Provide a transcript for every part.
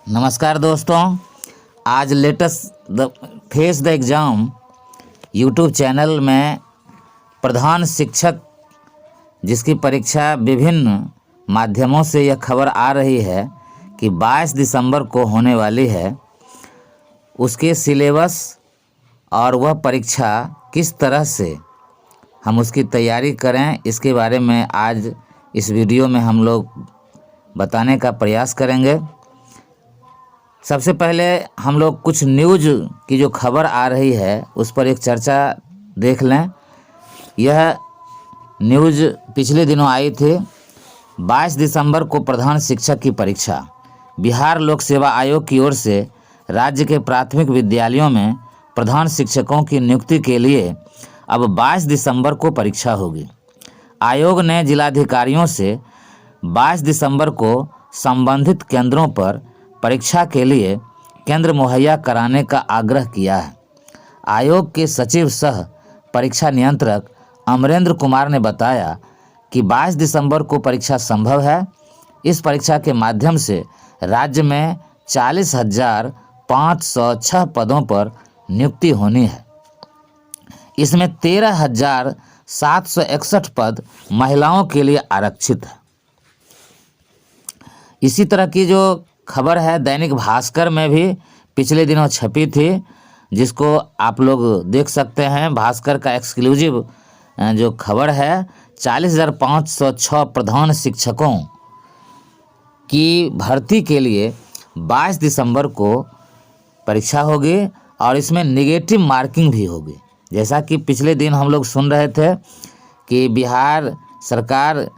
नमस्कार दोस्तों, आज latest the face the exam YouTube channel में प्रधान शिक्षक जिसकी परीक्षा विभिन्न माध्यमों से यह खबर आ रही है कि 22 दिसंबर को होने वाली है, उसके सिलेबस और वह परीक्षा किस तरह से हम उसकी तैयारी करें, इसके बारे में आज इस वीडियो में हम लोग बताने का प्रयास करेंगे। सबसे पहले हम लोग कुछ न्यूज़ की जो खबर आ रही है उस पर एक चर्चा देख लें। यह न्यूज़ पिछले दिनों आई थी। 22 दिसंबर को प्रधान शिक्षक की परीक्षा। बिहार लोक सेवा आयोग की ओर से राज्य के प्राथमिक विद्यालयों में प्रधान शिक्षकों की नियुक्ति के लिए अब 22 दिसंबर को परीक्षा होगी। आयोग ने जिलाधिकारियों से 22 दिसंबर को संबंधित केंद्रों पर परीक्षा के लिए केंद्र मुहैया कराने का आग्रह किया है। आयोग के सचिव सह परीक्षा नियंत्रक अमरेंद्र कुमार ने बताया कि 22 दिसंबर को परीक्षा संभव है। इस परीक्षा के माध्यम से राज्य में 40,506 पदों पर नियुक्ति होनी है। इसमें 13,761 पद महिलाओं के लिए आरक्षित है। इसी तरह की जो खबर है दैनिक भास्कर में भी पिछले दिनों छपी थी, जिसको आप लोग देख सकते हैं। भास्कर का एक्सक्लूसिव जो खबर है, 40,506 प्रधान शिक्षकों की भर्ती के लिए 22 दिसंबर को परीक्षा होगी और इसमें नेगेटिव मार्किंग भी होगी। जैसा कि पिछले दिन हम लोग सुन रहे थे कि बिहार सरकार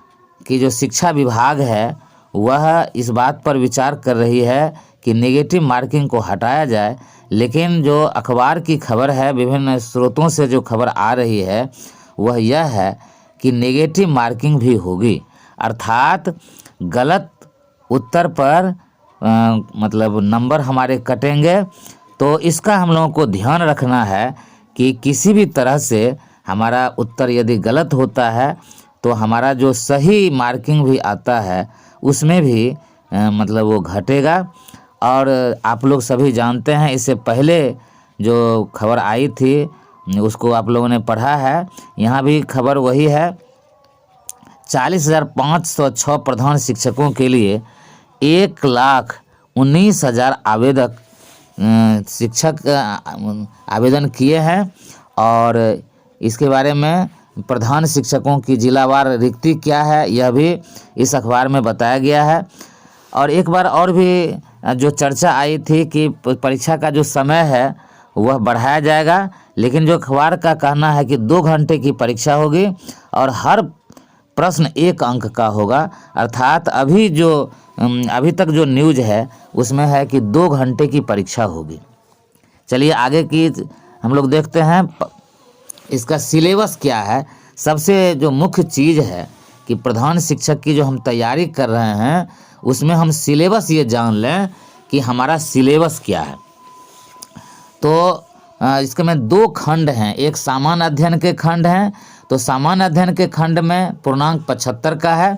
की जो शिक्षा विभाग है वह इस बात पर विचार कर रही है कि नेगेटिव मार्किंग को हटाया जाए, लेकिन जो अखबार की खबर है, विभिन्न स्रोतों से जो खबर आ रही है वह यह है कि नेगेटिव मार्किंग भी होगी, अर्थात गलत उत्तर पर मतलब नंबर हमारे कटेंगे। तो इसका हम लोगों को ध्यान रखना है कि किसी भी तरह से हमारा उत्तर यदि गलत होता है तो हमारा जो सही मार्किंग भी आता है उसमें भी मतलब वो घटेगा। और आप लोग सभी जानते हैं, इससे पहले जो खबर आई थी उसको आप लोगों ने पढ़ा है। यहाँ भी खबर वही है। 40,506 प्रधान शिक्षकों के लिए 1,19,000 आवेदक शिक्षक आवेदन किए हैं और इसके बारे में प्रधान शिक्षकों की जिलावार रिक्ति क्या है यह भी इस अखबार में बताया गया है। और एक बार और भी जो चर्चा आई थी कि परीक्षा का जो समय है वह बढ़ाया जाएगा, लेकिन जो अखबार का कहना है कि 2 घंटे की परीक्षा होगी और हर प्रश्न 1 अंक का होगा। अर्थात अभी तक जो न्यूज़ है उसमें है कि 2 घंटे की परीक्षा होगी। चलिए आगे की हम लोग देखते हैं इसका सिलेबस क्या है। सबसे जो मुख्य चीज़ है कि प्रधान शिक्षक की जो हम तैयारी कर रहे हैं उसमें हम सिलेबस ये जान लें कि हमारा सिलेबस क्या है। तो इसके में 2 खंड हैं। एक सामान्य अध्ययन के खंड हैं, तो सामान्य अध्ययन के खंड में पूर्णांक 75 का है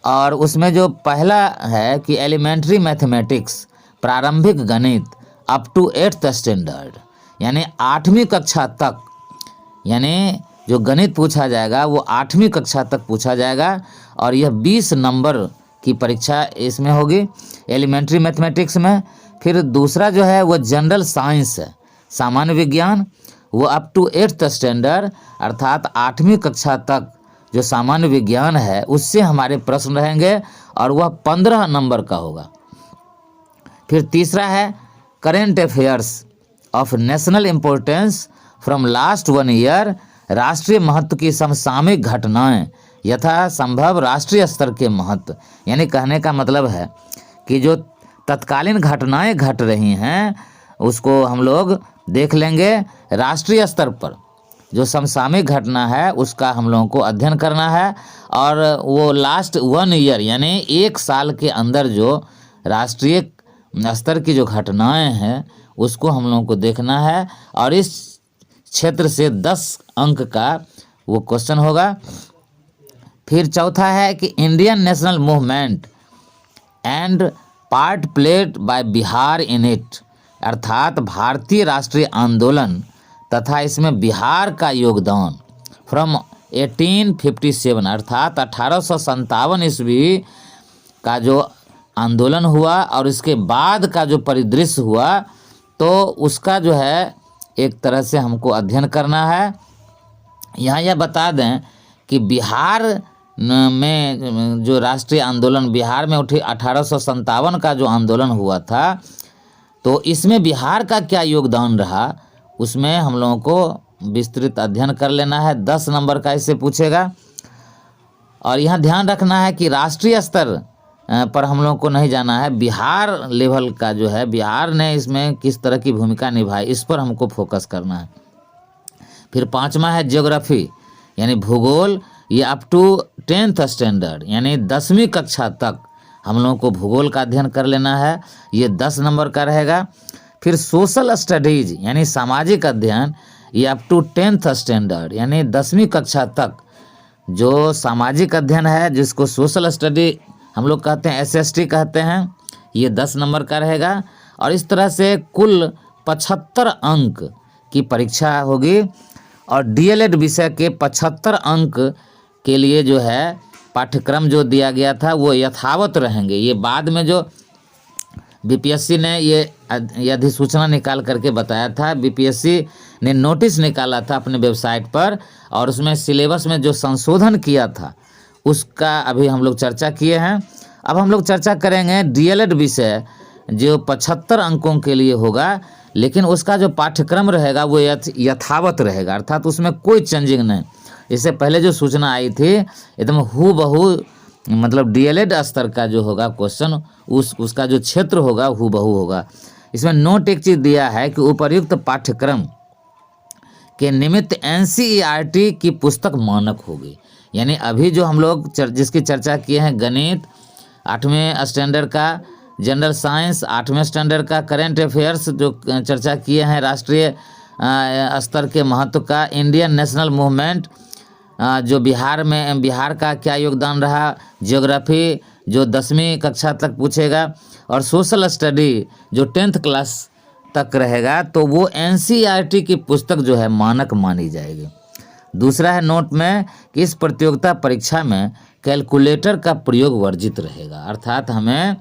और उसमें जो पहला है कि एलिमेंट्री मैथमेटिक्स, प्रारंभिक गणित अप टू 8th स्टैंडर्ड, यानी 8वीं कक्षा तक, यानी जो गणित पूछा जाएगा वो 8वीं कक्षा तक पूछा जाएगा और यह 20 नंबर की परीक्षा इसमें होगी एलिमेंट्री मैथमेटिक्स में। फिर दूसरा जो है वो जनरल साइंस है, सामान्य विज्ञान, वो अप टू 8th स्टैंडर्ड अर्थात 8वीं कक्षा तक जो सामान्य विज्ञान है उससे हमारे प्रश्न रहेंगे और वह 15 नंबर का होगा। फिर तीसरा है current affairs of national importance from last 1 year, राष्ट्रीय महत्व की समसामयिक घटनाएं यथा संभव राष्ट्रीय स्तर के महत्व, यानी कहने का मतलब है कि जो तत्कालीन घटनाएं घट रही हैं उसको हम लोग देख लेंगे। राष्ट्रीय स्तर पर जो समसामयिक घटना है उसका हम लोगों को अध्ययन करना है और वो लास्ट 1 ईयर यानी 1 साल के अंदर जो राष्ट्रीय स्तर की जो घटनाएं हैं उसको हम लोगों को देखना है और इस क्षेत्र से 10 अंक का वो क्वेश्चन होगा। फिर चौथा है कि Indian national movement and part played by Bihar in it, अर्थात भारतीय राष्ट्रीय आंदोलन तथा इसमें बिहार का योगदान फ्रॉम 1857, अर्थात 1857 ईस्वी का जो आंदोलन हुआ और इसके बाद का जो परिदृश्य हुआ, तो उसका जो है एक तरह से हमको अध्ययन करना है। यहाँ यह बता दें कि बिहार में जो राष्ट्रीय आंदोलन बिहार में उठी 1857 का जो आंदोलन हुआ था, तो इसमें बिहार का क्या योगदान रहा, उसमें हम लोगों को विस्तृत अध्ययन कर लेना है। 10 नंबर का इससे पूछेगा। और यहाँ ध्यान रखना है कि राष्ट्रीय स्तर पर हम लोगों को नहीं जाना है, बिहार लेवल का जो है, बिहार ने इसमें किस तरह की भूमिका निभाई, इस पर हमको फोकस करना है। फिर 5वां है ज्योग्राफी यानी भूगोल, ये अप टू 10th स्टैंडर्ड यानी 10वीं कक्षा तक हम लोगों को भूगोल का अध्ययन कर लेना है, ये 10 नंबर का रहेगा। फिर सोशल स्टडीज यानी सामाजिक अध्ययन, ये अप टू 10th स्टैंडर्ड यानी 10वीं कक्षा तक जो सामाजिक अध्ययन है, जिसको सोशल स्टडी हम लोग कहते हैं, SST कहते हैं, ये 10 नंबर का रहेगा। और इस तरह से कुल 75 अंक की परीक्षा होगी और DLED विषय के 75 अंक के लिए जो है पाठ्यक्रम जो दिया गया था वो यथावत रहेंगे। ये बाद में जो BPSC ने ये अधिसूचना निकाल करके बताया था, BPSC ने नोटिस निकाला था अपने वेबसाइट पर और उसमें सिलेबस में जो संशोधन किया था उसका अभी हम लोग चर्चा किए हैं। अब हम लोग चर्चा करेंगे DLED विषय जो 75 अंकों के लिए होगा, लेकिन उसका जो पाठ्यक्रम रहेगा वो यथावत रहेगा, अर्थात उसमें कोई चेंजिंग नहीं। इससे पहले जो सूचना आई थी एकदम हूबहू, मतलब DLED स्तर का जो होगा क्वेश्चन, उसका जो क्षेत्र होगा हूबहू होगा। इसमें नोट एक चीज़ दिया है कि उपर्युक्त पाठ्यक्रम के निमित्त NCERT की पुस्तक मानक होगी। यानी अभी जो हम लोग जिसकी चर्चा किए हैं, गणित 8वें स्टैंडर्ड का, जनरल साइंस 8वें स्टैंडर्ड का, करेंट अफेयर्स जो चर्चा किए हैं राष्ट्रीय स्तर के महत्व का, इंडियन नेशनल मूवमेंट जो बिहार का क्या योगदान रहा, ज्योग्राफी जो 10वीं कक्षा तक पूछेगा, और सोशल स्टडी जो 10th क्लास तक रहेगा, तो वो NCERT की पुस्तक जो है मानक मानी जाएगी। दूसरा है नोट में कि इस प्रतियोगिता परीक्षा में कैलकुलेटर का प्रयोग वर्जित रहेगा, अर्थात हमें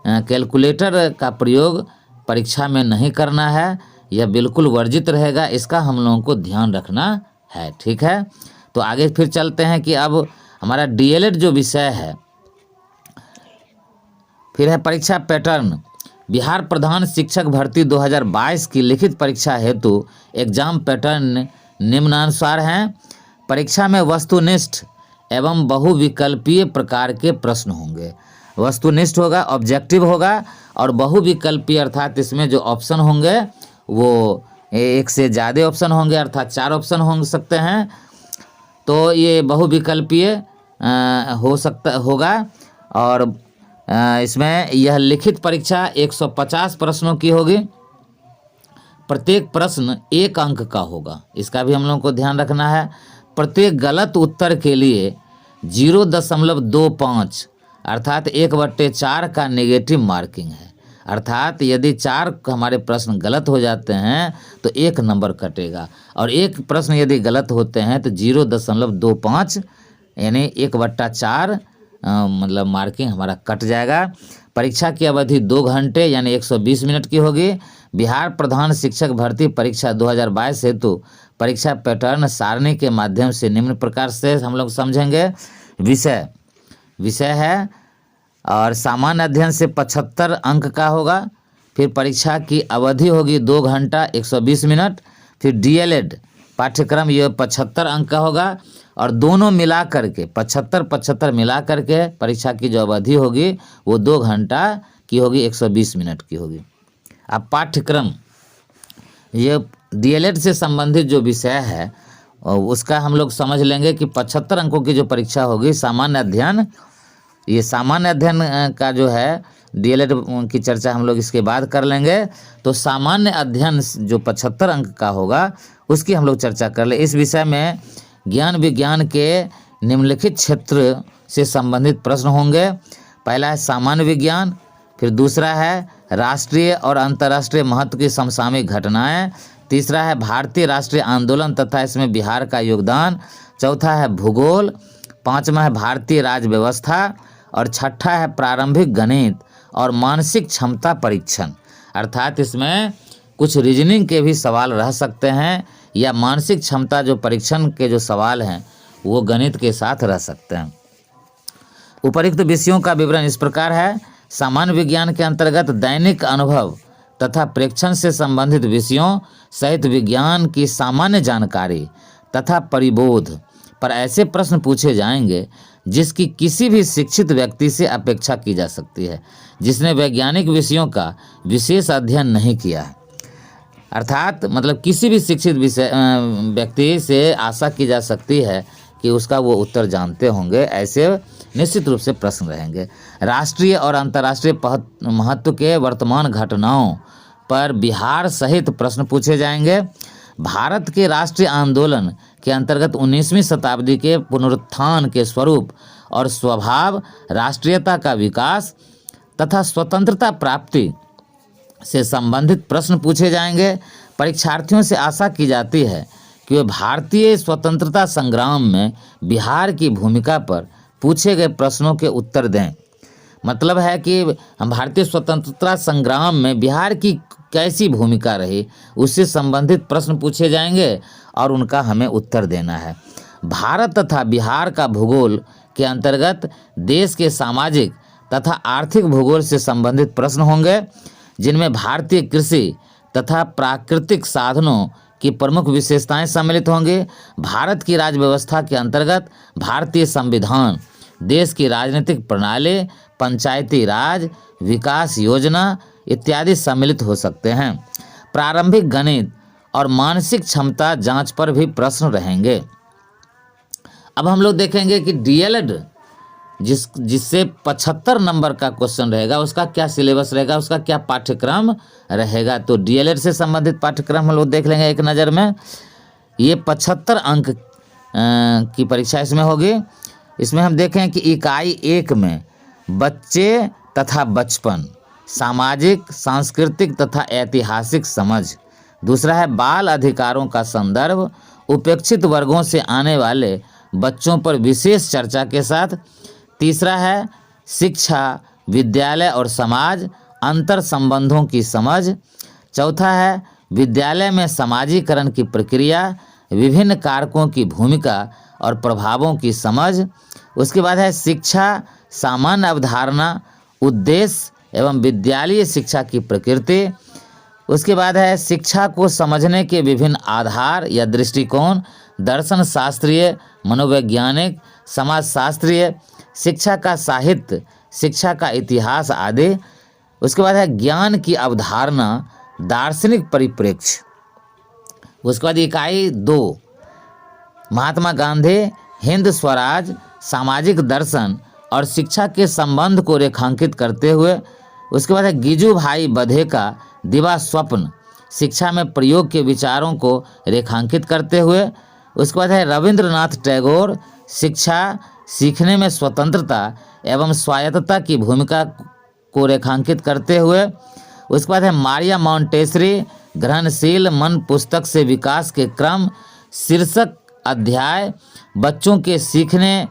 कैलकुलेटर का प्रयोग परीक्षा में नहीं करना है, यह बिल्कुल वर्जित रहेगा, इसका हम लोगों को ध्यान रखना है। ठीक है, तो आगे फिर चलते हैं कि अब हमारा DLED जो विषय है, फिर है परीक्षा पैटर्न। बिहार प्रधान शिक्षक भर्ती 2022 की लिखित परीक्षा हेतु एग्जाम पैटर्न निम्नानुसार हैं। परीक्षा में वस्तुनिष्ठ एवं बहुविकल्पीय प्रकार के प्रश्न होंगे। वस्तुनिष्ठ होगा, ऑब्जेक्टिव होगा, और बहुविकल्पीय अर्थात इसमें जो ऑप्शन होंगे वो एक से ज़्यादा ऑप्शन होंगे, अर्थात 4 ऑप्शन हो सकते हैं, तो ये बहुविकल्पीय होगा। और इसमें यह लिखित परीक्षा 150 प्रश्नों की होगी, प्रत्येक प्रश्न 1 अंक का होगा, इसका भी हम लोगों को ध्यान रखना है। प्रत्येक गलत उत्तर के लिए 0.25 अर्थात 1/4 का नेगेटिव मार्किंग है, अर्थात यदि 4 हमारे प्रश्न गलत हो जाते हैं तो 1 नंबर कटेगा, और 1 प्रश्न यदि गलत होते हैं तो 0.25 यानी 1/4 मतलब मार्किंग हमारा कट जाएगा। परीक्षा की अवधि 2 घंटे यानी 120 मिनट की होगी। बिहार प्रधान शिक्षक भर्ती परीक्षा 2022 हेतु परीक्षा पैटर्न सारणी के माध्यम से निम्न प्रकार से हम लोग समझेंगे। विषय है और सामान्य अध्ययन से 75 अंक का होगा। फिर परीक्षा की अवधि होगी 2 घंटा 120 मिनट। फिर DLED पाठ्यक्रम ये 75 अंक का होगा, और दोनों मिला करके 75 मिला करके परीक्षा की जो अवधि होगी वो 2 घंटा की होगी, 120 मिनट की होगी। अब पाठ्यक्रम ये DLED से संबंधित जो विषय है उसका हम लोग समझ लेंगे कि 75 अंकों की जो परीक्षा होगी सामान्य अध्ययन, ये सामान्य अध्ययन का जो है DLED की चर्चा हम लोग इसके बाद कर लेंगे। तो सामान्य अध्ययन जो 75 अंक का होगा उसकी हम लोग चर्चा कर ले। इस विषय में ज्ञान विज्ञान के निम्नलिखित क्षेत्र से संबंधित प्रश्न होंगे। पहला है सामान्य विज्ञान, फिर दूसरा है राष्ट्रीय और अंतर्राष्ट्रीय महत्व की समसामयिक घटनाएं। तीसरा है भारतीय राष्ट्रीय आंदोलन तथा इसमें बिहार का योगदान। चौथा है भूगोल। पांचवा है भारतीय राज्य व्यवस्था। और छठा है प्रारंभिक गणित और मानसिक क्षमता परीक्षण। अर्थात इसमें कुछ रीजनिंग के भी सवाल रह सकते हैं या मानसिक क्षमता जो परीक्षण के जो सवाल हैं वो गणित के साथ रह सकते हैं। उपर्युक्त विषयों का विवरण इस प्रकार है। सामान्य विज्ञान के अंतर्गत दैनिक अनुभव तथा प्रेक्षण से संबंधित विषयों सहित विज्ञान की सामान्य जानकारी तथा परिबोध पर ऐसे प्रश्न पूछे जाएंगे जिसकी किसी भी शिक्षित व्यक्ति से अपेक्षा की जा सकती है जिसने वैज्ञानिक विषयों का विशेष अध्ययन नहीं किया है। अर्थात मतलब किसी भी शिक्षित व्यक्ति से आशा की जा सकती है कि उसका वो उत्तर जानते होंगे। ऐसे निश्चित रूप से प्रश्न रहेंगे। राष्ट्रीय और अंतर्राष्ट्रीय महत्व के वर्तमान घटनाओं पर बिहार सहित प्रश्न पूछे जाएंगे। भारत के राष्ट्रीय आंदोलन के अंतर्गत 19वीं शताब्दी के पुनरुत्थान के स्वरूप और स्वभाव, राष्ट्रीयता का विकास तथा स्वतंत्रता प्राप्ति से संबंधित प्रश्न पूछे जाएंगे। परीक्षार्थियों से आशा की जाती है कि वे भारतीय स्वतंत्रता संग्राम में बिहार की भूमिका पर पूछे गए प्रश्नों के उत्तर दें। मतलब है कि भारतीय स्वतंत्रता संग्राम में बिहार की कैसी भूमिका रही उससे संबंधित प्रश्न पूछे जाएंगे और उनका हमें उत्तर देना है। भारत तथा बिहार का भूगोल के अंतर्गत देश के सामाजिक तथा आर्थिक भूगोल से संबंधित प्रश्न होंगे जिनमें भारतीय कृषि तथा प्राकृतिक साधनों की प्रमुख विशेषताएं सम्मिलित होंगी। भारत की राज्य व्यवस्था के अंतर्गत भारतीय संविधान, देश की राजनीतिक प्रणाली, पंचायती राज, विकास योजना इत्यादि सम्मिलित हो सकते हैं। प्रारंभिक गणित और मानसिक क्षमता जांच पर भी प्रश्न रहेंगे। अब हम लोग देखेंगे कि डीएलएड जिससे 75 नंबर का क्वेश्चन रहेगा उसका क्या सिलेबस रहेगा, उसका क्या पाठ्यक्रम रहेगा। तो डीएलएड से संबंधित पाठ्यक्रम हम लोग देख लेंगे एक नज़र में। ये 75 अंक की परीक्षा इसमें होगी। इसमें हम देखें कि इकाई 1 में बच्चे तथा बचपन, सामाजिक, सांस्कृतिक तथा ऐतिहासिक समझ। दूसरा है बाल अधिकारों का संदर्भ, उपेक्षित वर्गों से आने वाले बच्चों पर विशेष चर्चा के साथ। तीसरा है शिक्षा, विद्यालय और समाज, अंतर संबंधों की समझ। चौथा है विद्यालय में समाजीकरण की प्रक्रिया, विभिन्न कारकों की भूमिका और प्रभावों की समझ। उसके बाद है शिक्षा, सामान्य अवधारणा, उद्देश्य एवं विद्यालयी शिक्षा की प्रकृति। उसके बाद है शिक्षा को समझने के विभिन्न आधार या दृष्टिकोण, दर्शन शास्त्रीय, मनोवैज्ञानिक, समाजशास्त्रीय, शिक्षा का साहित्य, शिक्षा का इतिहास आदि। उसके बाद है ज्ञान की अवधारणा, दार्शनिक परिप्रेक्ष्य। उसके बाद इकाई 2 महात्मा गांधी, हिंद स्वराज, सामाजिक दर्शन और शिक्षा के संबंध को रेखांकित करते हुए। उसके बाद है गिजू भाई बधे का दिवा स्वप्न, शिक्षा में प्रयोग के विचारों को रेखांकित करते हुए। उसके बाद है रविंद्रनाथ टैगोर, शिक्षा, सीखने में स्वतंत्रता एवं स्वायत्तता की भूमिका को रेखांकित करते हुए। उसके बाद है मारिया मॉन्टेसरी, ग्रहणशील मन पुस्तक से विकास के क्रम, शीर्षक अध्याय, बच्चों के सीखने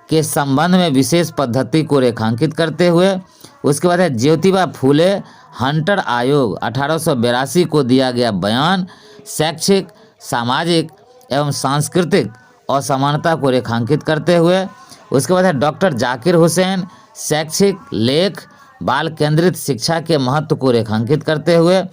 के संबंध में विशेष पद्धति को रेखांकित करते हुए। उसके बाद है ज्योतिबा फूले, हंटर आयोग 1882 को दिया गया बयान, शैक्षिक, सामाजिक एवं सांस्कृतिक असमानता को रेखांकित करते हुए। उसके बाद है डॉक्टर जाकिर हुसैन, शैक्षिक लेख, बाल केंद्रित शिक्षा के महत्व को रेखांकित करते हुए।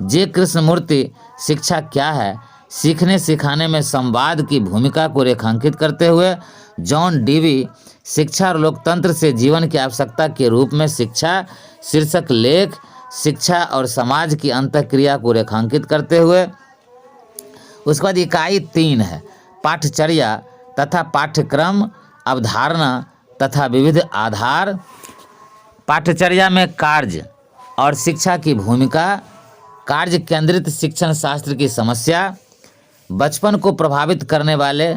जे कृष्णमूर्ति, शिक्षा क्या है, सीखने सिखाने में संवाद की भूमिका को रेखांकित करते हुए। जॉन डीवी, शिक्षा और लोकतंत्र से जीवन की आवश्यकता के रूप में शिक्षा, शीर्षक लेख, शिक्षा और समाज की अंतःक्रिया को रेखांकित करते हुए। उसके बाद इकाई 3 है पाठचर्या तथा पाठ्यक्रम, अवधारणा तथा विविध आधार। पाठचर्या में कार्य और शिक्षा की भूमिका, कार्य केंद्रित शिक्षण शास्त्र की समस्या, बचपन को प्रभावित करने वाले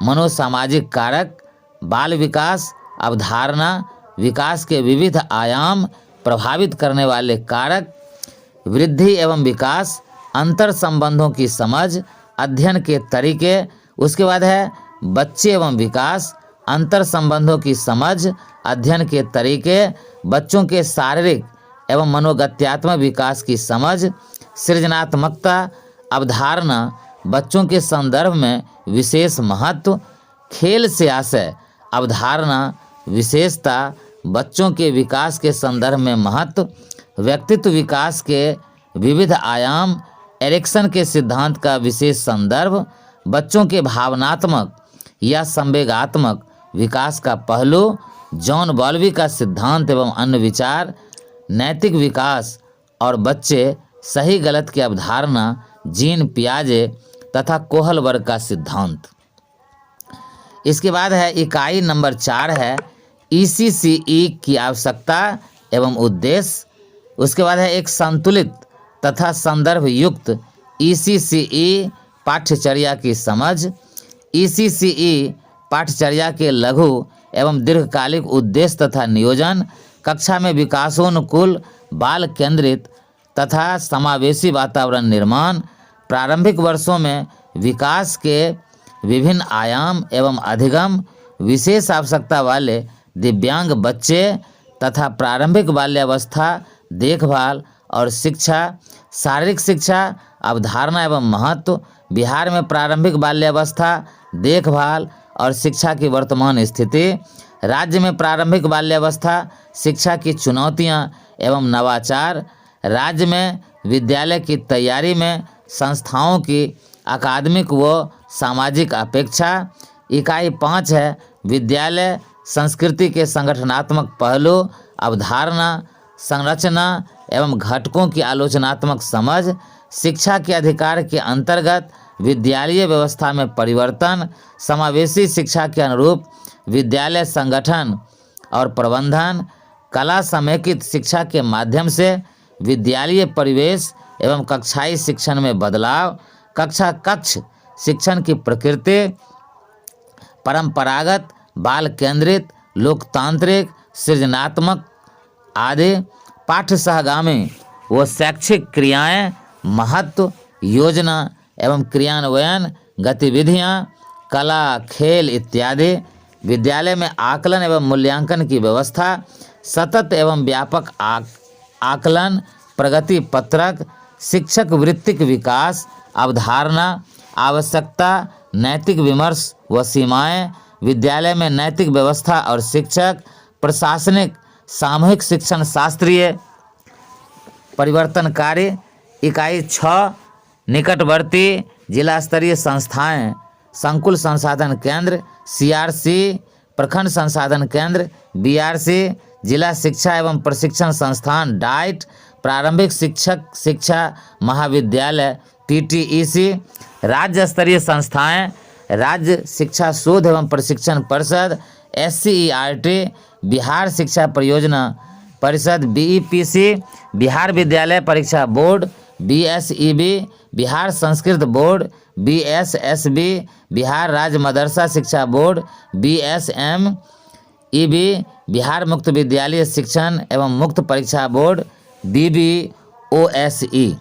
मनोसामाजिक कारक, बाल विकास, अवधारणा, विकास के विविध आयाम, प्रभावित करने वाले कारक, वृद्धि एवं विकास, अंतर संबंधों की समझ, अध्ययन के तरीके। उसके बाद है बच्चे एवं विकास, अंतर संबंधों की समझ, अध्ययन के तरीके, बच्चों के शारीरिक एवं मनोगत्यात्मक विकास की समझ, सृजनात्मकता, अवधारणा, बच्चों के संदर्भ में विशेष महत्व, खेल से आशय, अवधारणा, विशेषता, बच्चों के विकास के संदर्भ में महत्व, व्यक्तित्व विकास के विविध आयाम, एरिक्सन के सिद्धांत का विशेष संदर्भ, बच्चों के भावनात्मक या संवेगात्मक विकास का पहलू, जॉन बॉल्बी का सिद्धांत एवं अन्य विचार, नैतिक विकास और बच्चे सही गलत की अवधारणा, जीन पियाजे तथा कोहलबर्ग का सिद्धांत। इसके बाद है इकाई नंबर 4 है ECCE की आवश्यकता एवं उद्देश्य। उसके बाद है एक संतुलित तथा संदर्भ युक्त ECCE पाठ्यचर्या की समझ। ECCE पाठ्यचर्या के लघु एवं दीर्घकालिक उद्देश्य तथा नियोजन, कक्षा में विकासोन्मुख, बाल केंद्रित तथा समावेशी वातावरण निर्माण, प्रारंभिक वर्षों में विकास के विभिन्न आयाम एवं अधिगम, विशेष आवश्यकता वाले दिव्यांग बच्चे तथा प्रारंभिक बाल्यावस्था देखभाल और शिक्षा, शारीरिक शिक्षा, अवधारणा एवं महत्व, बिहार में प्रारंभिक बाल्यावस्था देखभाल और शिक्षा की वर्तमान स्थिति, राज्य में प्रारंभिक बाल्यावस्था शिक्षा की चुनौतियां एवं नवाचार, राज्य में विद्यालय की तैयारी में संस्थाओं की अकादमिक व सामाजिक अपेक्षा। इकाई 5 है विद्यालय संस्कृति के संगठनात्मक पहलू, अवधारणा, संरचना एवं घटकों की आलोचनात्मक समझ, शिक्षा के अधिकार के अंतर्गत विद्यालय व्यवस्था में परिवर्तन, समावेशी शिक्षा के अनुरूप विद्यालय संगठन और प्रबंधन, कला समेकित शिक्षा के माध्यम से विद्यालय परिवेश एवं कक्षाई शिक्षण में बदलाव, कक्षा कक्ष शिक्षण की प्रकृति, परंपरागत, बाल केंद्रित, लोकतांत्रिक, सृजनात्मक आदि, पाठ्य सहगामी व शैक्षिक क्रियाएं, महत्व, योजना एवं क्रियान्वयन गतिविधियां, कला, खेल इत्यादि, विद्यालय में आकलन एवं मूल्यांकन की व्यवस्था, सतत एवं व्यापक आकलन, प्रगति पत्रक, शिक्षक वृत्तिक विकास, अवधारणा, आवश्यकता, नैतिक विमर्श व सीमाएं, विद्यालय में नैतिक व्यवस्था और शिक्षक, प्रशासनिक, सामूहिक शिक्षण शास्त्रीय परिवर्तनकारी। इकाई 6 निकटवर्ती जिला स्तरीय संस्थाएं, संकुल संसाधन केंद्र, CRC, प्रखंड संसाधन केंद्र, BRC, जिला शिक्षा एवं प्रशिक्षण संस्थान, डाइट, प्रारंभिक शिक्षक शिक्षा महाविद्यालय, TTEC, राज्य स्तरीय संस्थाएं, राज्य शिक्षा शोध एवं प्रशिक्षण परिषद, SCERT, बिहार शिक्षा परियोजना परिषद, BEPC, बिहार विद्यालय परीक्षा board, BSEB, Bihar Sanskrit board, BSSB, Bihar राज्य मदरसा शिक्षा बोर्ड, BSMEB, बिहार मुक्त विद्यालय शिक्षण एवं मुक्त परीक्षा बोर्ड, BBOSE।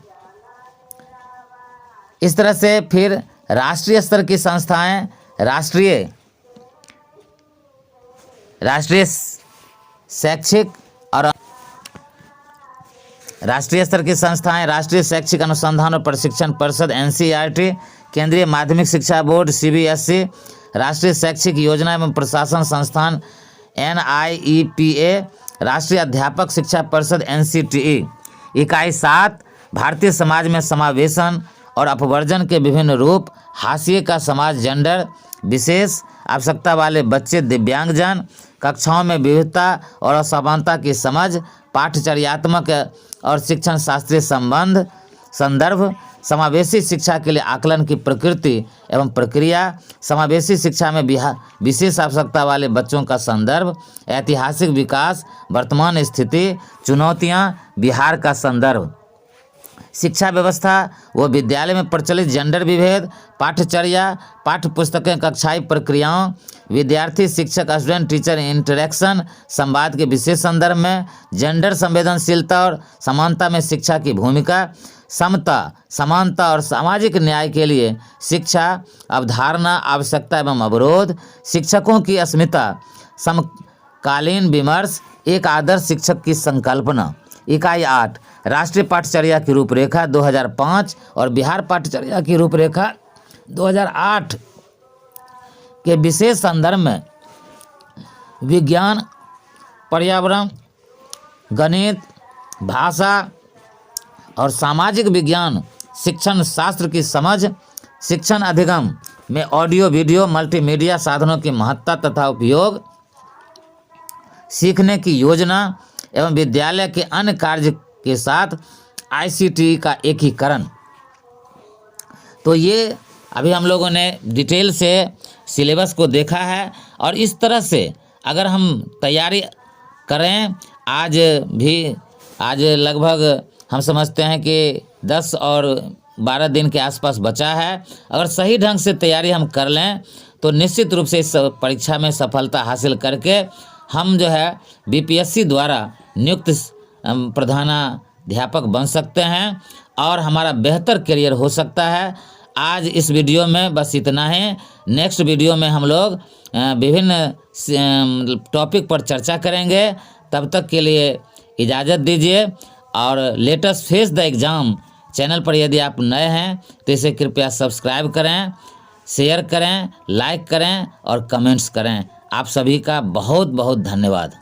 इस तरह से फिर राष्ट्रीय स्तर की संस्थाएं, राष्ट्रीय शैक्षिक और राष्ट्रीय स्तर की संस्थाएं, राष्ट्रीय शैक्षिक अनुसंधान और प्रशिक्षण परिषद NCERT, केंद्रीय माध्यमिक शिक्षा बोर्ड CBSE, राष्ट्रीय शैक्षिक योजना एवं प्रशासन संस्थान NIEPA, राष्ट्रीय अध्यापक शिक्षा परिषद NCTE। इकाई 7 भारतीय समाज में समावेशन और अपवर्जन के विभिन्न रूप, हाशिए का समाज, जेंडर, विशेष आवश्यकता वाले बच्चे, दिव्यांगजन, कक्षाओं में विविधता और असमानता की समझ, पाठ्यचर्यात्मक और शिक्षण शास्त्रीय संदर्भ, समावेशी शिक्षा के लिए आकलन की प्रकृति एवं प्रक्रिया, समावेशी शिक्षा में विशेष आवश्यकता वाले बच्चों का संदर्भ, ऐतिहासिक विकास, वर्तमान स्थिति, चुनौतियां, बिहार का संदर्भ। शिक्षा व्यवस्था व विद्यालय में प्रचलित जेंडर विभेद, पाठ्यचर्या, पाठ्य पुस्तकें, कक्षाई प्रक्रियाओं, विद्यार्थी शिक्षक स्टूडेंट टीचर इंटरेक्शन, संवाद के विशेष संदर्भ में, जेंडर संवेदनशीलता और समानता में शिक्षा की भूमिका, समता, समानता और सामाजिक न्याय के लिए शिक्षा, अवधारणा, आवश्यकता एवं अवरोध, शिक्षकों की अस्मिता, समकालीन विमर्श, एक आदर्श शिक्षक की संकल्पना। इकाई 8 राष्ट्रीय पाठ्यचर्या की रूपरेखा 2005 और बिहार पाठ्यचर्या की रूपरेखा 2008 के विशेष संदर्भ में विज्ञान, पर्यावरण, गणित, भाषा और सामाजिक विज्ञान शिक्षण शास्त्र की समझ, शिक्षण अधिगम में ऑडियो वीडियो मल्टीमीडिया साधनों की महत्ता तथा उपयोग, सीखने की योजना एवं विद्यालय के अन्य कार्य के साथ ICT का एकीकरण। तो ये अभी हम लोगों ने डिटेल से सिलेबस को देखा है और इस तरह से अगर हम तैयारी करें, आज लगभग हम समझते हैं कि 10 और 12 दिन के आसपास बचा है। अगर सही ढंग से तैयारी हम कर लें तो निश्चित रूप से इस परीक्षा में सफलता हासिल करके हम जो है BPSC द्वारा नियुक्त प्रधानाध्यापक बन सकते हैं और हमारा बेहतर करियर हो सकता है। आज इस वीडियो में बस इतना ही। नेक्स्ट वीडियो में हम लोग विभिन्न टॉपिक पर चर्चा करेंगे। तब तक के लिए इजाज़त दीजिए और latest face the exam channel पर यदि आप नए हैं तो इसे कृपया सब्सक्राइब करें, शेयर करें, लाइक करें और कमेंट्स करें। आप सभी का बहुत बहुत धन्यवाद।